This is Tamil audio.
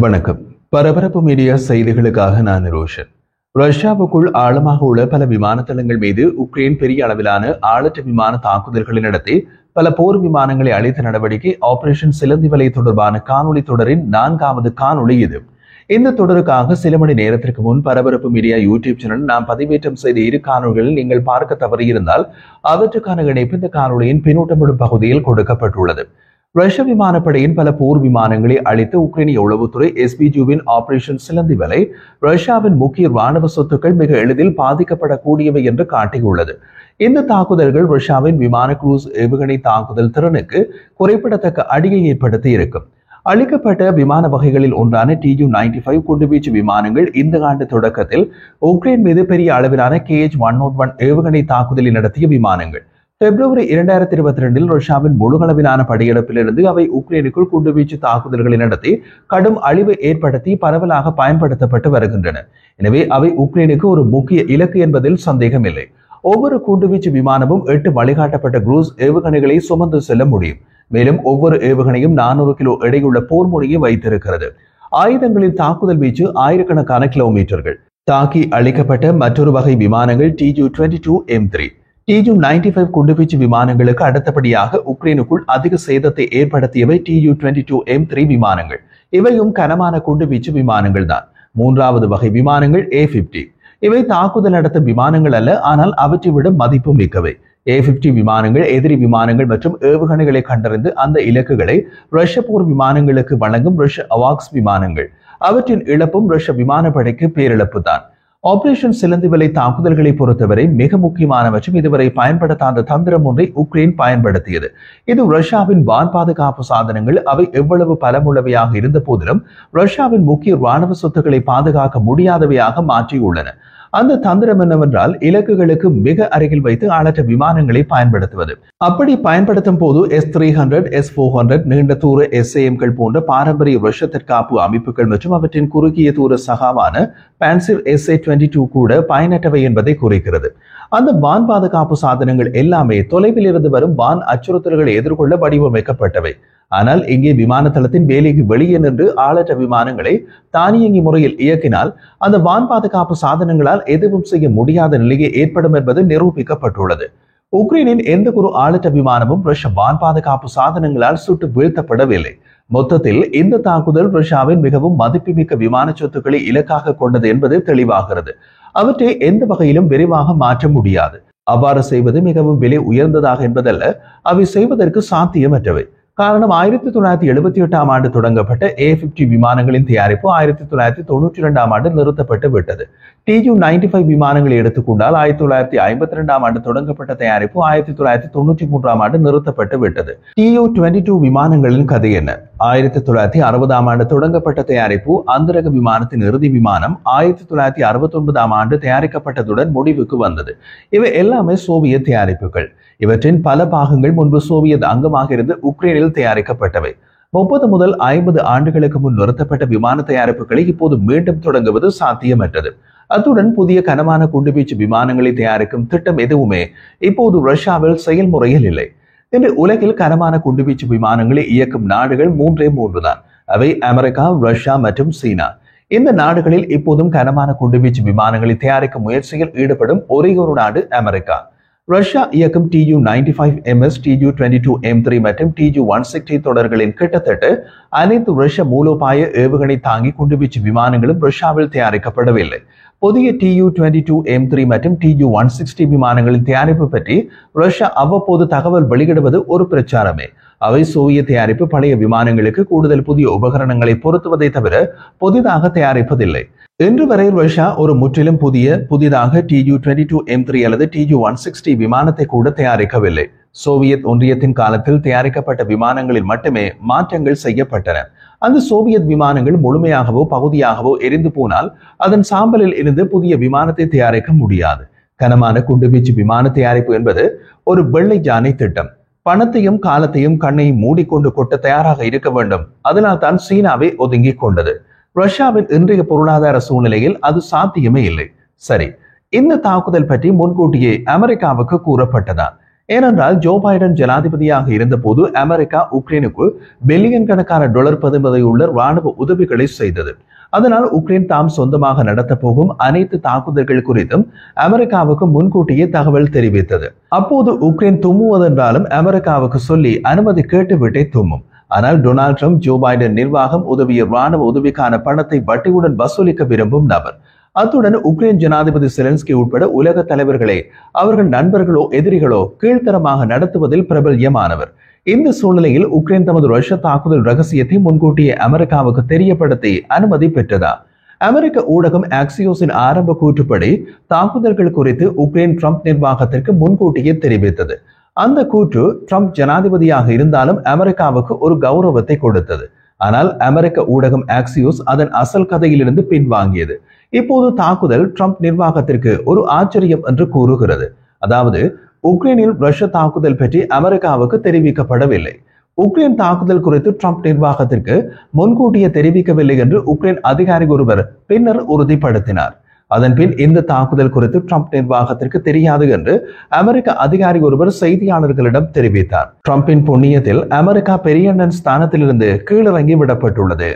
வணக்கம். பரபரப்பு மீடியா செய்திகளுக்காக நான் ரோஷன். ரஷ்யாவுக்குள் ஆழமாக உள்ள பல விமான தளங்கள் மீது உக்ரைன் பெரிய அளவிலான ஆளற்ற விமான தாக்குதல்களை நடத்தி பல போர் விமானங்களை அழித்த நடவடிக்கை ஆபரேஷன் சிலந்தி வலை தொடர்பான காணொலி தொடரின் 4வது காணொலி இது. இந்த தொடருக்காக சில மணி நேரத்திற்கு முன் பரபரப்பு மீடியா யூடியூப் சேனல் நாம் பதிவேற்றம் செய்த இரு காணொலிகளில் நீங்கள் பார்க்க தவறியிருந்தால் அவற்றுக்கான இணைப்பு இந்த காணொலியின் பின்னூட்டமிடும் பகுதியில் கொடுக்கப்பட்டுள்ளது. ரஷ்ய விமானப்படையின் பல போர் விமானங்களை அழித்த உக்ரைனிய உளவுத்துறை எஸ்பிஜிவின் ஆபரேஷன் சிலந்தி வலை ரஷ்யாவின் முக்கிய ராணுவ சொத்துக்கள் மிக எளிதில் பாதிக்கப்படக்கூடியவை என்று காட்டியுள்ளது. இந்த தாக்குதல்கள் ரஷ்யாவின் விமான குரூஸ் ஏவுகணை தாக்குதல் திறனுக்கு குறிப்பிடத்தக்க அடியை ஏற்படுத்தி இருக்கும். அளிக்கப்பட்ட விமான வகைகளில் ஒன்றான Tu-95 குண்டுவீச்சு விமானங்கள் இந்த ஆண்டு தொடக்கத்தில் உக்ரைன் மீது பெரிய அளவிலான KH-101 ஏவுகணை தாக்குதலை நடத்திய விமானங்கள். பிப்ரவரி 2022 ரஷ்யாவின் முழுகளவிலான படையெடுப்பிலிருந்து அவை உக்ரைனுக்குள் குண்டுவீச்சு தாக்குதல்களை நடத்தி கடும் அழிவை ஏற்படுத்தி பரவலாக பயன்படுத்தப்பட்டு வருகின்றன. எனவே அவை உக்ரைனுக்கு ஒரு முக்கிய இலக்கு என்பதில் சந்தேகமில்லை. ஒவ்வொரு குண்டுவீச்சு விமானமும் 8 வழிகாட்டப்பட்ட குரூஸ் ஏவுகணைகளை சுமந்து செல்ல முடியும். மேலும் ஒவ்வொரு ஏவுகணையும் 400 கிலோ எடையுள்ள போர் முனையை வைத்திருக்கிறது. ஆயுதங்களின் தாக்குதல் வீச்சு ஆயிரக்கணக்கான கிலோமீட்டர்கள். தாக்கி அழிக்கப்பட்ட மற்றொரு வகை விமானங்கள் Tu-22M3. Tu-95 குண்டுவீச்சு விமானங்களுக்கு அடுத்தபடியாக உக்ரைனுக்குள் அதிக சேதத்தை ஏற்படுத்தியவை Tu-22M3 விமானங்கள். இவையும் கனமான குண்டுவீச்சு விமானங்கள் தான். 3வது வகை விமானங்கள் A-50. இவை தாக்குதல் நடத்தும் விமானங்கள் அல்ல, ஆனால் அவற்றை விட மதிப்பு மிக்கவை. A-50 விமானங்கள் எதிரி விமானங்கள் மற்றும் ஏவுகணைகளை கண்டறிந்து அந்த இலக்குகளை ரஷ்ய போர் விமானங்களுக்கு வழங்கும் ரஷ்ய அவாக்ஸ் விமானங்கள். அவற்றின் இழப்பும் ரஷ்ய விமானப்படைக்கு பேரிழப்பு தான். ஆபரேஷன் சிலந்தி வலை தாக்குதல்களை பொறுத்தவரை மிக முக்கியமான மற்றும் இதுவரை பயன்படுத்தாத தந்திரம் ஒன்றை உக்ரைன் பயன்படுத்தியது. இது ரஷ்யாவின் வான் பாதுகாப்பு சாதனங்கள் அவை எவ்வளவு பலமுள்ளவையாக இருந்த போதிலும் ரஷ்யாவின் முக்கிய ராணுவ சொத்துக்களை பாதுகாக்க முடியாதவையாக மாற்றியுள்ளன. அந்த தந்திரம் என்னவென்றால் இலக்குகளுக்கு மிக அருகில் வைத்து ஆளற்ற விமானங்களை பயன்படுத்துவது. அப்படி பயன்படுத்தும் போது S-300, S-400 நீண்ட தூர SAMகள் போன்ற பாரம்பரிய ரஷ்ய தற்காப்பு அமைப்புகள் மற்றும் அவற்றின் குறுகிய தூர சகாவான பான்சிர் SA-22 கூட பயனற்றவை என்பதை குறிக்கிறது. அந்த வான் பாதுகாப்பு சாதனங்கள் எல்லாமே தொலைவில் இருந்து வரும் வான் அச்சுறுத்தல்களை எதிர்கொள்ள வடிவமைக்கப்பட்டவை. ஆனால் இங்கே விமான தளத்தின் வேலைக்கு வெளியே நின்று ஆளற்ற விமானங்களை தானியங்கி முறையில் இயக்கினால் அந்த வான் பாதுகாப்பு சாதனங்களால் எதுவும் செய்ய முடியாத நிலையை ஏற்படும் என்பது நிரூபிக்கப்பட்டுள்ளது. உக்ரைனின் எந்த ஒரு ஆளற்ற விமானமும் ரஷ்ய வான் பாதுகாப்பு சாதனங்களால் சுட்டு வீழ்த்தப்படவில்லை. மொத்தத்தில் இந்த தாக்குதல் ரஷ்யாவின் மிகவும் மதிப்புமிக்க விமான சொத்துக்களை இலக்காக கொண்டது என்பது தெளிவாகிறது. அவற்றை எந்த வகையிலும் விரைவாக மாற்ற முடியாது. அவ்வாறு செய்வது மிகவும் விலை உயர்ந்ததாக என்பதல்ல, அவை செய்வதற்கு சாத்தியமற்றவை. காரணம் 1978 ஆண்டு தொடங்கப்பட்ட A-50 விமானங்களின் தயாரிப்பு 1992 ஆண்டு நிறுத்தப்பட்டு விட்டது. Tu-95 விமானங்களை எடுத்துக்கொண்டால் 1952 ஆண்டு தொடங்கப்பட்ட தயாரிப்பு 1993 ஆண்டு நிறுத்தப்பட்டு விட்டது. Tu-22 விமானங்களின் கதை என்ன? 1960 ஆண்டு தொடங்கப்பட்ட தயாரிப்பு அந்தரக விமானத்தின் இறுதி விமானம் 1969 ஆண்டு தயாரிக்கப்பட்டதுடன் முடிவுக்கு வந்தது. இவை எல்லாமே சோவியத் தயாரிப்புகள். இவற்றின் பல பாகங்கள் முன்பு சோவியத் அங்கமாக இருந்து உக்ரைனில் தயாரிக்கப்பட்டவை. 30 முதல் 50 ஆண்டுகளுக்கு முன் நிறுத்தப்பட்ட விமான தயாரிப்புகளை இப்போது மீண்டும் தொடங்குவது சாத்தியமற்றது. அத்துடன் புதிய கனமான குண்டுவீச்சு விமானங்களை தயாரிக்கும் திட்டம் எதுவுமே இப்போது ரஷ்யாவில் செயல்முறையில் இல்லை. இன்று உலகில் கனமான குண்டுவீச்சு விமானங்களை இயக்கும் நாடுகள் 3 தான். அவை அமெரிக்கா, ரஷ்யா மற்றும் சீனா. இந்த நாடுகளில் இப்போதும் கனமான குண்டுவீச்சு விமானங்களை தயாரிக்கும் முயற்சியில் ஈடுபடும் ஒரே ஒரு நாடு அமெரிக்கா. ரஷ்யா இயக்கும் Tu-95MS, Tu-22M3 மற்றும் Tu-160 தொடர்களின் கிட்டத்தட்ட அனைத்து ரஷ்ய மூலோபாய ஏவுகணை தாங்கி குண்டுவீச்சு விமானங்களும் ரஷ்யாவில் தயாரிக்கப்படவில்லை. புதிய Tu-22M3 மற்றும் Tu-160 விமானங்களின் தயாரிப்பு பற்றி ரஷ்யா அவ்வப்போது தகவல் வெளியிடுவது ஒரு பிரச்சாரமே. அவை சோவியத் தயாரிப்பு பழைய விமானங்களுக்கு கூடுதல் புதிய உபகரணங்களை பொருத்துவதை தவிர புதிதாக தயாரிப்பதில்லை. இன்று வரை ரஷ்யா ஒரு முற்றிலும் புதிதாக Tu-22M3 அல்லது Tu-160 விமானத்தை கூட தயாரிக்கவில்லை. சோவியத் ஒன்றியத்தின் காலத்தில் தயாரிக்கப்பட்ட விமானங்களில் மட்டுமே மாற்றங்கள் செய்யப்பட்டன. அந்த சோவியத் விமானங்கள் முழுமையாகவோ பகுதியாகவோ எரிந்து போனால் அதன் சாம்பலில் இருந்து புதிய விமானத்தை தயாரிக்க முடியாது. கனமான குண்டுவீச்சு விமான தயாரிப்பு என்பது ஒரு வெள்ளை ஜானை திட்டம். பணத்தையும் காலத்தையும் கண்ணையும் மூடிக்கொண்டு கொட்ட தயாராக இருக்க வேண்டும். அதனால் தான் சீனாவை ஒதுங்கிக் கொண்டது. ரஷ்யாவின் இன்றைய பொருளாதார சூழ்நிலையில் அது சாத்தியமே இல்லை. சரி, இந்த தாக்குதல் பற்றி முன்கூட்டியே அமெரிக்காவுக்கு கூறப்பட்டதா? ஏனென்றால் ஜோ பைடன் ஜனாதிபதியாக இருந்தபோது அமெரிக்கா உக்ரைனுக்கு பில்லியன் கணக்கான டாலர் பெறுமதியுள்ள ராணுவ உதவிகளை செய்தது. அதனால் உக்ரைன் தாம் சொந்தமாக நடத்த போகும் அனைத்து தாக்குதல்கள் குறித்தும் அமெரிக்காவுக்கு முன்கூட்டியே தகவல் தெரிவித்தது. அப்போது உக்ரைன் தும்முவதென்றாலும் அமெரிக்காவுக்கு சொல்லி அனுமதி கேட்டுவிட்டே தும்மும். ஆனால் டொனால்ட் ட்ரம்ப் ஜோ பைடன் நிர்வாகம் உதவிய ராணுவ உதவிக்கான பணத்தை வட்டியுடன் வசூலிக்க விரும்பும் நபர். அத்துடன் உக்ரைன் ஜனாதிபதி செலன்ஸ்கி உட்பட உலக தலைவர்களை அவர்கள் நண்பர்களோ எதிரிகளோ கீழ்த்தரமாக நடத்துவதில் பிரபல்யமானவர். இந்த சூழ்நிலையில் உக்ரைன் தமது ரஷ்ய தாக்குதல் ரகசியத்தை முன்கூட்டியே அமெரிக்காவுக்கு தெரியப்படுத்தி அனுமதி பெற்றதா? அமெரிக்க ஊடகம் ஆக்சியோஸின் ஆரம்ப கூற்றுப்படி தாக்குதல்கள் குறித்து உக்ரைன் ட்ரம்ப் நிர்வாகத்திற்கு முன்கூட்டியே தெரிவித்தது. அந்த கூற்று ட்ரம்ப் ஜனாதிபதியாக இருந்தாலும் அமெரிக்காவுக்கு ஒரு கௌரவத்தை கொடுத்தது. ஆனால் அமெரிக்க ஊடகம் ஆக்சியோஸ் அதன் அசல் கதையிலிருந்து பின்வாங்கியது. இப்போது தாக்குதல் ட்ரம்ப் நிர்வாகத்திற்கு ஒரு ஆச்சரியம் என்று கூறுகிறது. அதாவது உக்ரைனில் ரஷ்ய தாக்குதல் பற்றி அமெரிக்காவுக்கு தெரிவிக்கப்படவில்லை. உக்ரைன் தாக்குதல் குறித்து ட்ரம்ப் நிர்வாகத்திற்கு முன்கூட்டியே தெரிவிக்கவில்லை என்று உக்ரைன் அதிகாரி ஒருவர் பின்னர் உறுதிப்படுத்தினார். அதன்பின் இந்த தாக்குதல் குறித்து ட்ரம்ப் நிர்வாகத்திற்கு தெரியாது என்று அமெரிக்க அதிகாரி ஒருவர் செய்தியாளர்களிடம் தெரிவித்தார். ட்ரம்பின் புண்ணியத்தில் அமெரிக்கா பெரியண்ணன் ஸ்தானத்திலிருந்து கீழிறங்கி விடப்பட்டுள்ளது.